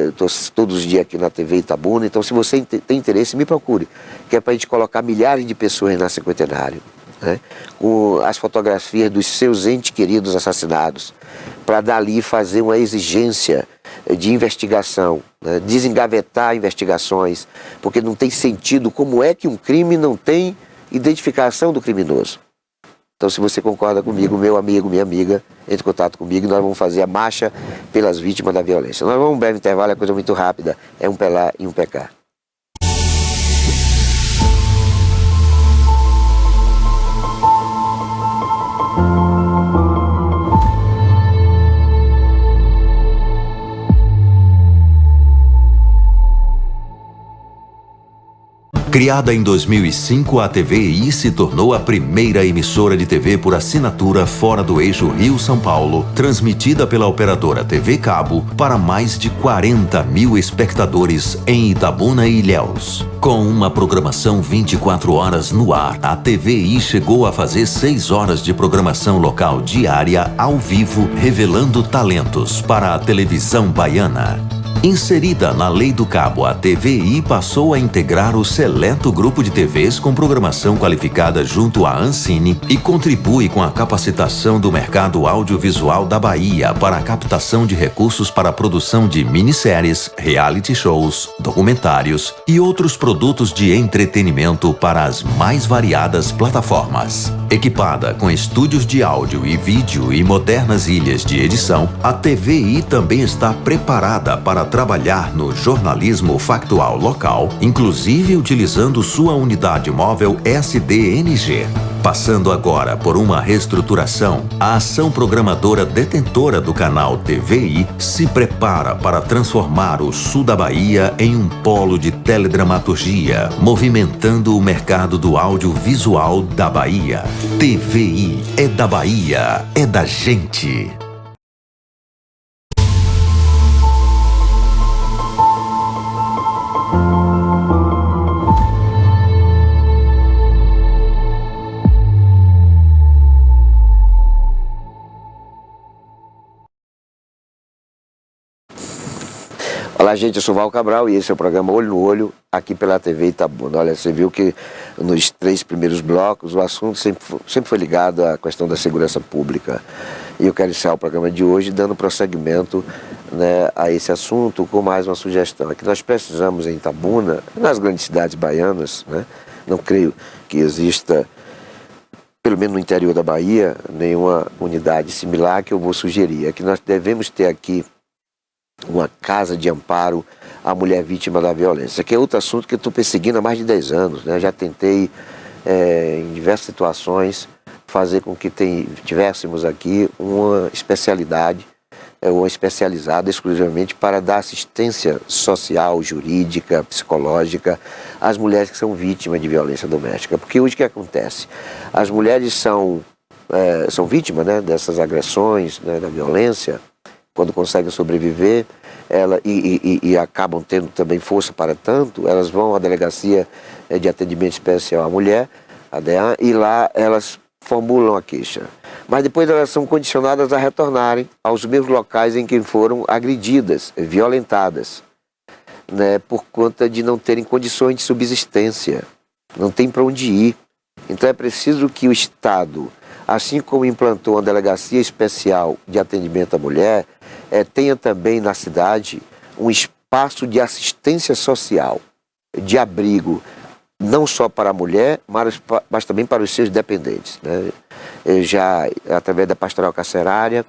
estou todos os dias aqui na TV Itabuna, então se você tem interesse, me procure, que é para a gente colocar milhares de pessoas na Cinquentenário, né? Com as fotografias dos seus entes queridos assassinados, para dali fazer uma exigência de investigação, né? Desengavetar investigações, porque não tem sentido como é que um crime não tem identificação do criminoso. Então, se você concorda comigo, meu amigo, minha amiga, entre em contato comigo e nós vamos fazer a marcha pelas vítimas da violência. Nós vamos um breve intervalo, é coisa muito rápida, é um pelar e um pecar. Criada em 2005, a TVI se tornou a primeira emissora de TV por assinatura fora do eixo Rio-São Paulo, transmitida pela operadora TV Cabo para mais de 40 mil espectadores em Itabuna e Ilhéus. Com uma programação 24 horas no ar, a TVI chegou a fazer 6 horas de programação local diária ao vivo, revelando talentos para a televisão baiana. Inserida na Lei do Cabo, a TVI passou a integrar o seleto grupo de TVs com programação qualificada junto à Ancine e contribui com a capacitação do mercado audiovisual da Bahia para a captação de recursos para a produção de minisséries, reality shows, documentários e outros produtos de entretenimento para as mais variadas plataformas. Equipada com estúdios de áudio e vídeo e modernas ilhas de edição, a TVI também está preparada para trabalhar no jornalismo factual local, inclusive utilizando sua unidade móvel SDNG. Passando agora por uma reestruturação, a ação programadora detentora do canal TVI se prepara para transformar o sul da Bahia em um polo de teledramaturgia, movimentando o mercado do audiovisual da Bahia. TVI é da Bahia, é da gente. Olá, gente, eu sou Val Cabral e esse é o programa Olho no Olho, aqui pela TV Itabuna. Olha, você viu que nos 3 primeiros blocos o assunto sempre foi ligado à questão da segurança pública. E eu quero iniciar o programa de hoje dando prosseguimento, né, a esse assunto com mais uma sugestão. É que nós precisamos em Itabuna, nas grandes cidades baianas, né, não creio que exista, pelo menos no interior da Bahia, nenhuma unidade similar que eu vou sugerir. É que nós devemos ter aqui uma casa de amparo à mulher vítima da violência, que é outro assunto que eu estou perseguindo há mais de 10 anos. Né? Já tentei, em diversas situações, fazer com que tivéssemos aqui uma especialidade, uma especializada exclusivamente para dar assistência social, jurídica, psicológica às mulheres que são vítimas de violência doméstica. Porque hoje o que acontece? As mulheres são vítimas, né, dessas agressões, né, da violência. Quando conseguem sobreviver e acabam tendo também força para tanto, elas vão à delegacia de atendimento especial à mulher, a DEAN, e lá elas formulam a queixa. Mas depois elas são condicionadas a retornarem aos mesmos locais em que foram agredidas, violentadas, né, por conta de não terem condições de subsistência, não tem para onde ir. Então é preciso que o Estado, assim como implantou uma delegacia especial de atendimento à mulher, tenha também na cidade um espaço de assistência social, de abrigo, não só para a mulher, mas também para os seus dependentes. Né? Eu já, através da Pastoral Carcerária,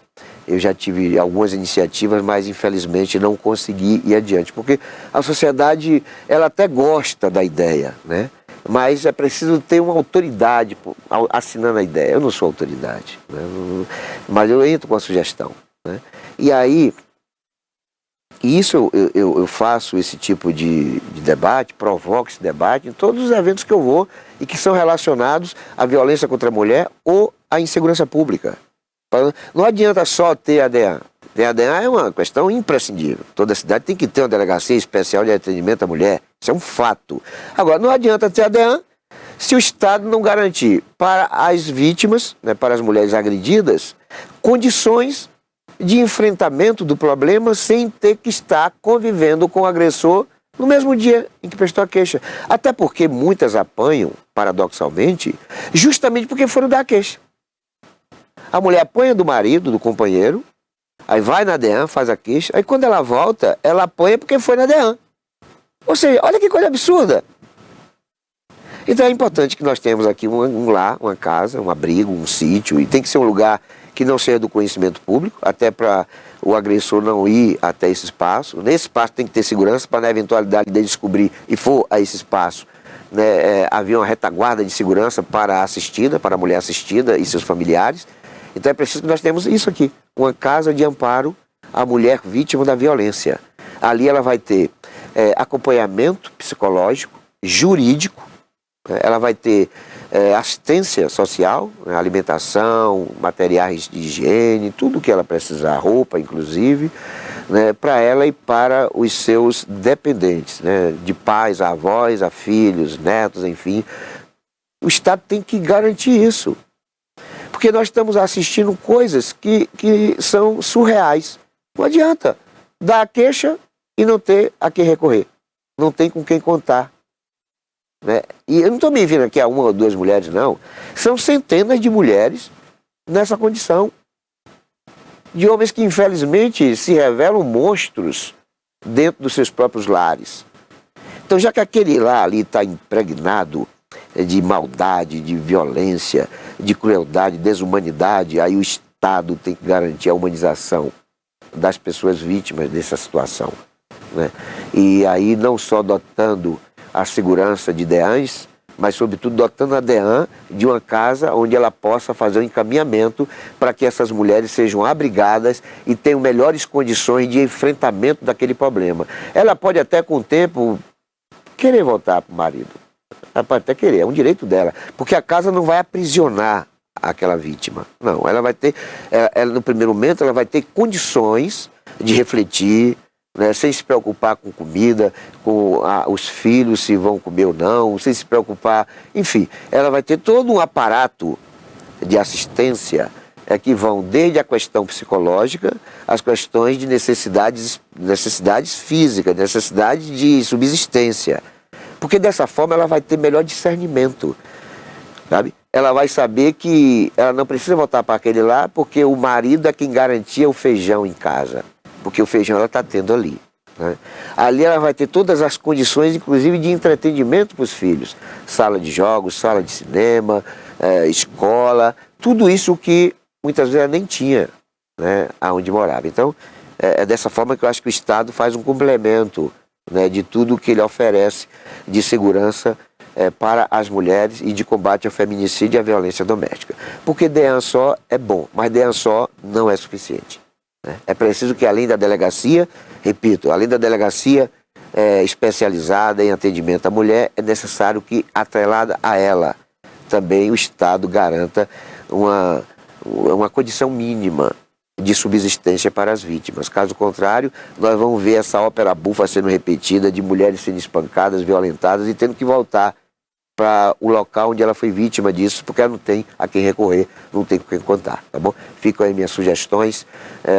eu já tive algumas iniciativas, mas infelizmente não consegui ir adiante, porque a sociedade, ela até gosta da ideia, né? Mas é preciso ter uma autoridade assinando a ideia. Eu não sou autoridade, né? Mas eu entro com a sugestão. Né? E aí, isso eu faço esse tipo de debate, provoco esse debate em todos os eventos que eu vou e que são relacionados à violência contra a mulher ou à insegurança pública. Não adianta só ter a DEAN. A DEAN é uma questão imprescindível. Toda cidade tem que ter uma delegacia especial de atendimento à mulher. Isso é um fato. Agora, não adianta ter a DEAN se o Estado não garantir para as vítimas, né, para as mulheres agredidas, condições de enfrentamento do problema sem ter que estar convivendo com o agressor no mesmo dia em que prestou a queixa. Até porque muitas apanham, paradoxalmente, justamente porque foram dar a queixa. A mulher apanha do marido, do companheiro, aí vai na DEAN, faz a queixa, aí quando ela volta, ela apanha porque foi na DEAN. Ou seja, olha que coisa absurda. Então é importante que nós tenhamos aqui um lar, uma casa, um abrigo, um sítio, e tem que ser um lugar que não seja do conhecimento público, até para o agressor não ir até esse espaço. Nesse espaço tem que ter segurança para, na eventualidade de descobrir e for a esse espaço, né, havia uma retaguarda de segurança para a assistida, para a mulher assistida e seus familiares. Então é preciso que nós tenhamos isso aqui, uma casa de amparo à mulher vítima da violência. Ali ela vai ter acompanhamento psicológico, jurídico, ela vai ter assistência social, né, alimentação, materiais de higiene, tudo que ela precisar, roupa inclusive, né, para ela e para os seus dependentes, né, de pais, a avós, a filhos, netos, enfim. O Estado tem que garantir isso. Porque nós estamos assistindo coisas que são surreais. Não adianta dar a queixa e não ter a quem recorrer. Não tem com quem contar. Né? E eu não estou me referindo aqui a 1 ou 2 mulheres, não. São centenas de mulheres nessa condição. De homens que, infelizmente, se revelam monstros dentro dos seus próprios lares. Então, já que aquele lá ali está impregnado de maldade, de violência, de crueldade, desumanidade, aí o Estado tem que garantir a humanização das pessoas vítimas dessa situação. Né? E aí não só dotando a segurança de DEANs, mas sobretudo dotando a DEAN de uma casa onde ela possa fazer um encaminhamento para que essas mulheres sejam abrigadas e tenham melhores condições de enfrentamento daquele problema. Ela pode até com o tempo querer voltar para o marido. Ela pode até querer, é um direito dela, porque a casa não vai aprisionar aquela vítima. Não, ela vai ter, no primeiro momento, ela vai ter condições de refletir, né, sem se preocupar com comida, com os filhos se vão comer ou não, sem se preocupar, enfim, ela vai ter todo um aparato de assistência é que vão desde a questão psicológica às questões de necessidades físicas, necessidades de subsistência. Porque dessa forma ela vai ter melhor discernimento, sabe? Ela vai saber que ela não precisa voltar para aquele lá porque o marido é quem garantia o feijão em casa, porque o feijão ela está tendo ali, né? Ali ela vai ter todas as condições, inclusive de entretenimento para os filhos, sala de jogos, sala de cinema, escola, tudo isso que muitas vezes ela nem tinha, né, aonde morava. Então é dessa forma que eu acho que o Estado faz um complemento, né, de tudo que ele oferece de segurança para as mulheres e de combate ao feminicídio e à violência doméstica. Porque DEAN só é bom, mas DEAN só não é suficiente, né? É preciso que além da delegacia, repito, além da delegacia especializada em atendimento à mulher, é necessário que, atrelada a ela, também o Estado garanta uma condição mínima de subsistência para as vítimas. Caso contrário, nós vamos ver essa ópera bufa sendo repetida, de mulheres sendo espancadas, violentadas e tendo que voltar para o local onde ela foi vítima disso, porque ela não tem a quem recorrer, não tem com quem contar, tá bom? Ficam aí minhas sugestões,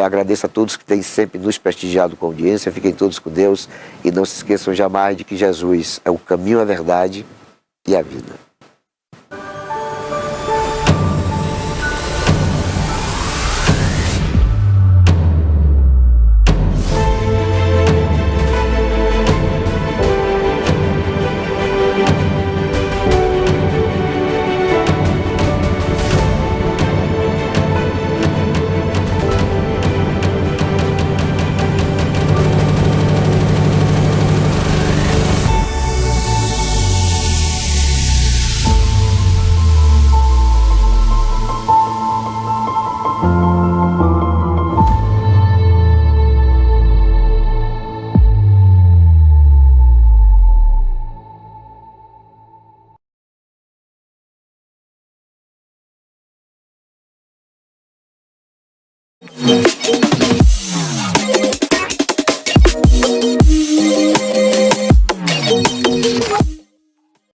agradeço a todos que têm sempre nos prestigiado com a audiência, fiquem todos com Deus e não se esqueçam jamais de que Jesus é o caminho, a verdade e a vida.